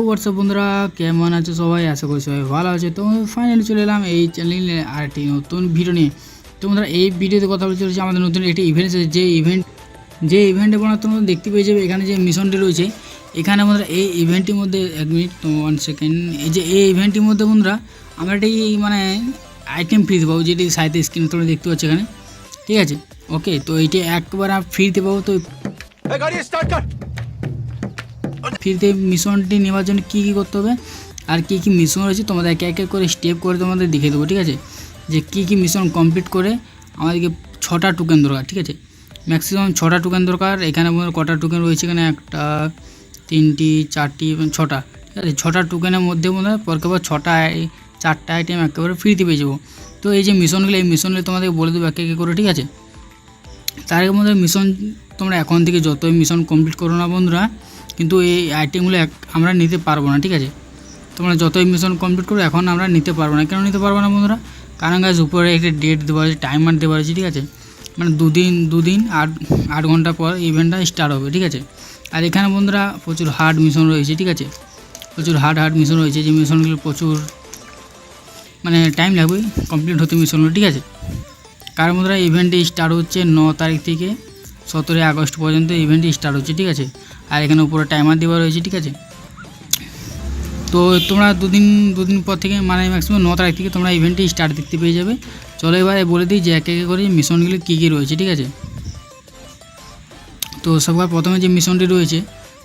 WhatsApp বন্ধুরা, কেমন আছে সবাই? আশা করি সবাই ভালো আছে। তো ফাইনালি চলে এলাম এই চ্যানেলে আর একটি নতুন ভিডিও নিয়ে। তো বন্ধুরা, এই ভিডিওতে কথা বলতে চলেছে আমাদের নতুন একটি ইভেন্ট আছে। যে ইভেন্টে বন্ধুরা তোমরা দেখতে পেয়ে যাবে এখানে যে মিশনটি রয়েছে। এখানে বন্ধুরা এই ইভেন্টটির মধ্যে 1 মিনিট তো 1 সেকেন্ড, এই ইভেন্টটির মধ্যে বন্ধুরা আমরা একটি আইটেম ফ্রিতে পাবো, যেটি সাইডে স্ক্রিনে তোমরা দেখতে পাচ্ছ এখানে। ঠিক আছে, ওকে। তো এইটি একবার ফ্রিতে পাবো। তো ফ্রিতে মিশনটি নেওয়ার জন্য কী করতে হবে আর কী মিশন রয়েছে তোমাদের একে একে করে স্টেপ করে তোমাদের দেখিয়ে দেবো। ঠিক আছে, যে কী মিশন কমপ্লিট করে আমাদেরকে 6টা টোকেন দরকার। ঠিক আছে, ম্যাক্সিমাম 6টা টোকেন দরকার। এখানে কটা টোকেন রয়েছে? এখানে 1টা 3টি 4টি এবং 6টা। ঠিক আছে, 6টা টোকেনের মধ্যে মনে হয় পরপর 4টা আইটেম একেবারে ফ্রিতে পেয়ে যাবো। তো এই যে মিশনগুলো, এই মিশনগুলো তোমাদের বলে দেবো একে একে করে। ঠিক আছে, তার আগে মধ্যে মিশন তোমরা এখন থেকে যতই মিশন কমপ্লিট করো না বন্ধুরা, কিন্তু এই আইটেমগুলো আমরা নিতে পারবো না। ঠিক আছে, তোমরা যতই মিশন কমপ্লিট করো এখন আমরা নিতে পারবো না। কেন নিতে পারবো না বন্ধুরা? কারণ গাছ উপরে একটা ডেট দেওয়া আছে, টাইমার দেওয়া আছে। ঠিক আছে, মানে দুদিন 8 ঘন্টা পর ইভেন্টটা স্টার্ট হবে। ঠিক আছে, আর এখানে বন্ধুরা প্রচুর হার্ড মিশন রয়েছে। ঠিক আছে, প্রচুর হার্ড মিশন রয়েছে, যে মিশনগুলো প্রচুর টাইম লাগবে কমপ্লিট হতে মিশনগুলো। ঠিক আছে, কারণ বন্ধুরা ইভেন্টটি স্টার্ট হচ্ছে 9 তারিখ থেকে 17 আগস্ট পর্যন্ত ইভেন্টটি স্টার্ট হচ্ছে। ঠিক আছে, আর এখানে উপরে টাইমার দেওয়া রয়েছে। ঠিক আছে, তো তোমরা দুদিন পর থেকে ম্যাক্সিমাম 9 তারিখ থেকে তোমরা ইভেন্টটি স্টার্ট দেখতে পেয়ে যাবে। চলো এবারে বলে দিই যে একে একে করে মিশনগুলো কী রয়েছে। ঠিক আছে, তো সবার প্রথমে যে মিশনটি রয়েছে,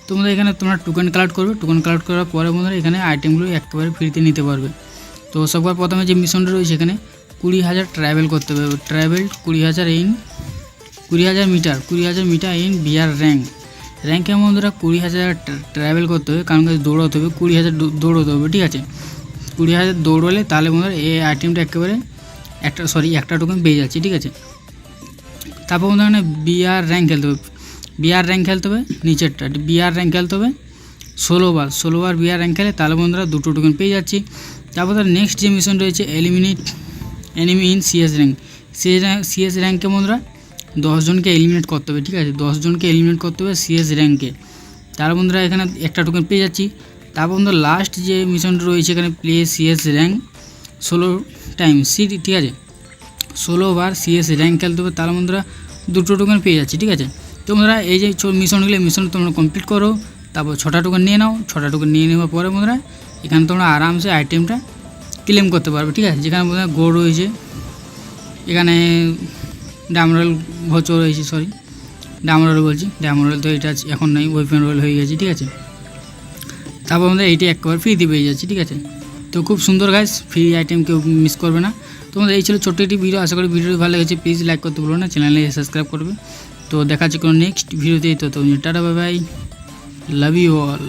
তোমরা এখানে তোমরা টোকেন কালেক্ট করবে। টোকেন কালেক্ট করার পরে বন্ধুরা এখানে আইটেমগুলো একেবারে ফ্রিতে নিতে পারবে। তো সবার প্রথমে যে মিশনটি রয়েছে, এখানে 20,000 ট্রাভেল করতে হবে। ট্রাভেল 20,000 মিটার ইন বিআর র্যাঙ্কে বন্ধুরা 20,000 ট্রাভেল করতে হবে, কারণ দৌড়াতে হবে 20,000 দৌড়াতে হবে। ঠিক আছে, 20,000 দৌড়লে তাহলে বন্ধুরা এই আইটেমটা একেবারে একটা টোকেন পেয়ে যাচ্ছে। ঠিক আছে, তারপর বন্ধুরা এখানে বিআর র্যাঙ্ক খেলতে হবে। নিচেরটা বিআর র্যাঙ্ক খেলতে হবে 16 বার বিআর র্যাঙ্ক খেলে তাহলে বন্ধুরা 2টো টোকেন পেয়ে যাচ্ছি। তারপর তার নেক্সট যে মিশন রয়েছে, এলিমিনেট এনিমি ইন সিএস র্যাঙ্কে বন্ধুরা 10 জনকে এলিমিনেট করতে হবে। ঠিক আছে, 10 জনকে এলিমিনেট করতে হবে সিএস র্যাঙ্কে, তার বন্ধুরা এখানে একটা টোকেন পেয়ে যাচ্ছি। তারপর বন্ধুরা লাস্ট যে মিশনটা রয়েছে, এখানে প্লে সিএস র্যাঙ্ক 16 টাইমস। ঠিক আছে, 16 বার সিএস র্যাঙ্ক খেলতে হবে, তার বন্ধুরা 2টো টোকেন পেয়ে যাচ্ছি। ঠিক আছে, তো বন্ধুরা এই যে মিশন তোমরা কমপ্লিট করো, তারপর 6টা টোকেন নিয়ে নাও। 6টা টোকেন নিয়ে নেওয়ার পরে বন্ধুরা এখানে তোমরা আরামসে আইটেমটা ক্লেম করতে পারবে। ঠিক আছে, যেখানে বন্ধুরা গো রয়েছে, এখানে ডামরয়েল ভোচর রয়েছে, ডামরয়েল তো এটা এখন নেই, ওয়েপেন রয়েল হয়ে গেছে। ঠিক আছে, তারপর আমাদের এইটা একবার ফ্রিতে পেয়ে যাচ্ছে। ঠিক আছে, তো খুব সুন্দর গাইস, ফ্রি আইটেম কেউ মিস করবে না। তোমাদের এই ছিল ছোট্ট একটি ভিডিও। আশা করি ভিডিওটি ভালো লেগেছে। প্লিজ লাইক করতে ভুলো না, চ্যানেলে সাবস্ক্রাইব করবে। তো দেখা হচ্ছে কোনো নেক্সট ভিডিওতেই। তো tata, bye bye, love you all.